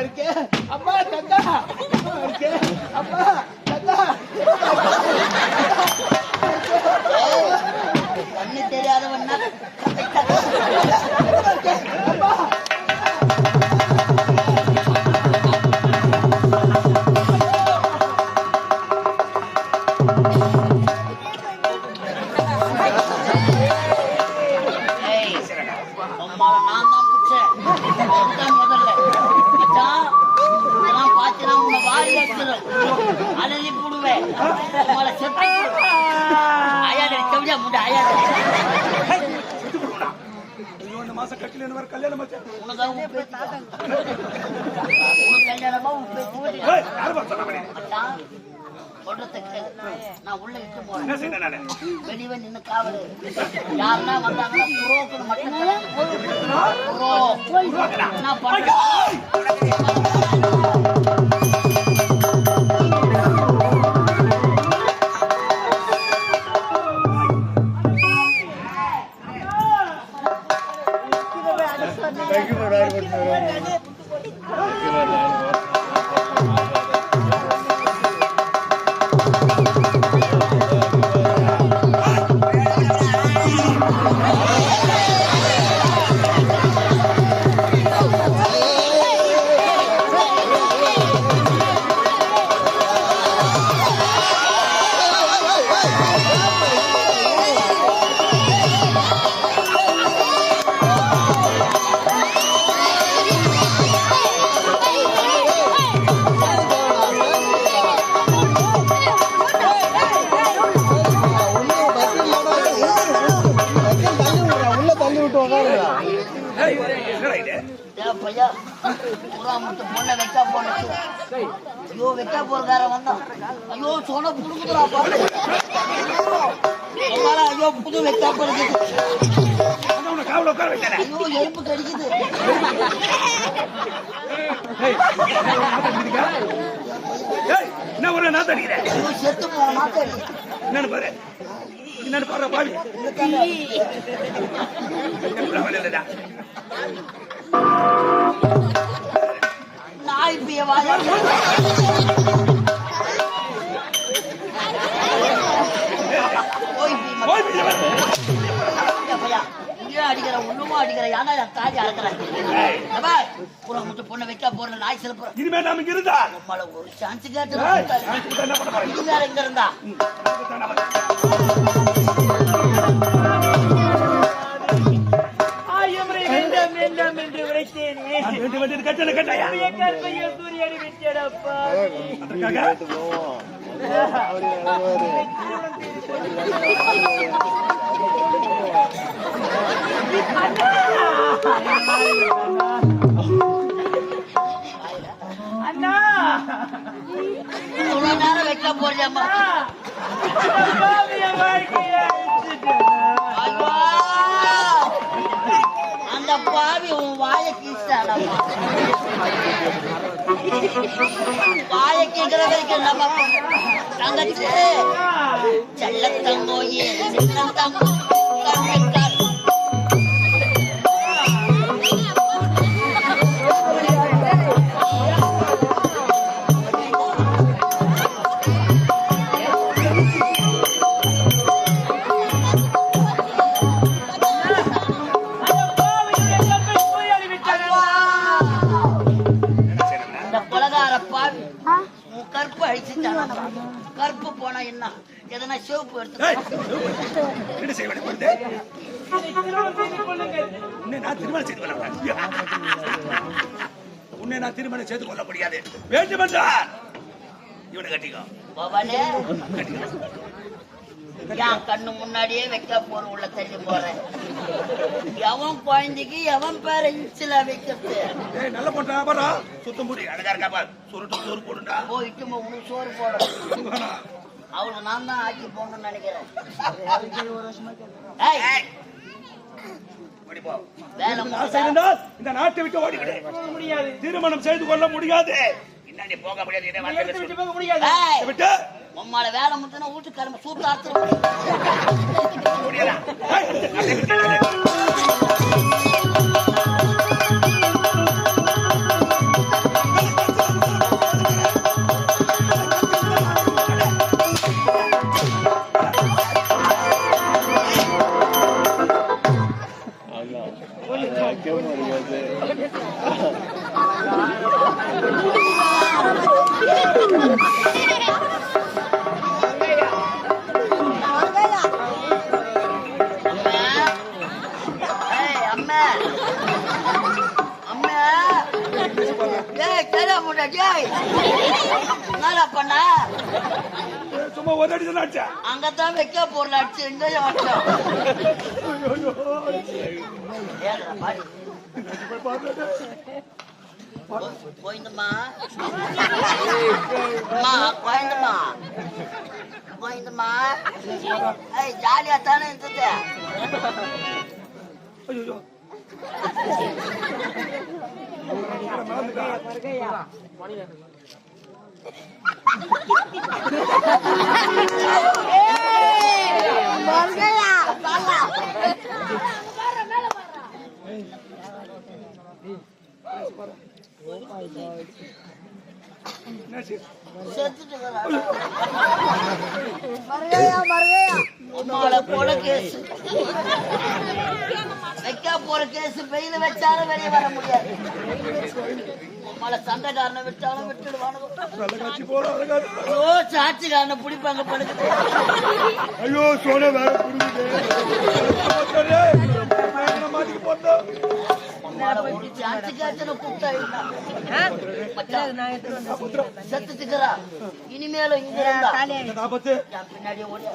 அப்பா தத்தா அப்பா தத்தா கண்ணு தெரியாதவன் நான் உள்ள இட்டு போறேன். வெளியே நின்று காவல் யாருன்னா வந்தாங்கன்னா புரோக்கு மட்டும் நான் பண்றேன். பொண்ணை வைக்கா போன ஐயோ வைக்கா போறதார வந்தான். ஐயோ சொன்ன புடுங்குதுறாப்பா. ஐயோ புது வைக்கா போறது. ஐயோ எறும்பு கடிக்குது. ஐயோ செத்து போன நாத்தடி. என்னன்னு பாரு என்னன்னு பாரு பாவி நாய் பியவாய அடிக்கிற ஒண்ணுமா அடிக்கிற யானா தாடி அழக்கிறாங்க. பொண்ணை வைக்க போற நாய் சில இனிமே நாம இங்க இருந்தா ஒரு சான்ஸ் கேட்டு இங்க இருந்தா அண்ணா நேரம் வைக்க போறியம்மா. அந்த பாவி உன் வாயை கீழ்ச்சாடம்மா. வாயை கேட்கிற வரைக்கும் நம்ம தங்கச்சி செல்ல தங்கோ சின்ன தங்கோ கருப்பு போனா என்ன எதனா சிவப்பு எடுத்து உன்னை நான் திருமணம் செய்து கொள்ள முடியாது. வேண்டுமென்றால் இவனை கட்டிக்கோ. என் கண்ணு முன்னாடியே வைக்க போற உள்ள தள்ளி போறேன். எவன் குழந்தைக்கு எவன் பேர இன்சில வைக்கிறது. நல்ல போட்டா பாரா சுத்தம் முடி அழகா இருக்கா பாரு. சுருட்டு சோறு போடுண்டா. போயிட்டு உனக்கு சோறு போடணும். அவளை நான் தான் ஆக்கி போகணும்னு நினைக்கிறேன். இந்த நாட்டை விட்டு ஓடி முடியாது. திருமணம் செய்து கொள்ள முடியாது. போக முடியாது. உம்மால வேலை முட்டுனா வீட்டு கிளம்ப சூத்தாத்து முன்னாடியா என்னடா பண்ண சும்மா ஒரு அடி தான் அடிச்சேன். அங்கதான் வைக்க பொருள் அடிச்சு எங்கேயும் வச்சோம் போயிருந்தம்மா போயிருந்தம்மா போயிருந்தம்மா ஜாலியா தானே இருந்தது ஐயோ போல கேஸ் வைக்க போற கேஸ் வெயில வச்சாலும் வெளியே வர முடியாது மழை சண்டைக்காரனை விட்டாலும் விட்டுடுவானு சாட்சிக்காரனை பிடிப்பாங்க படுக்குது ஐயோ சோழ வேற செத்துக்கிறா இனிமேலும் இங்க பின்னாடியே ஓடி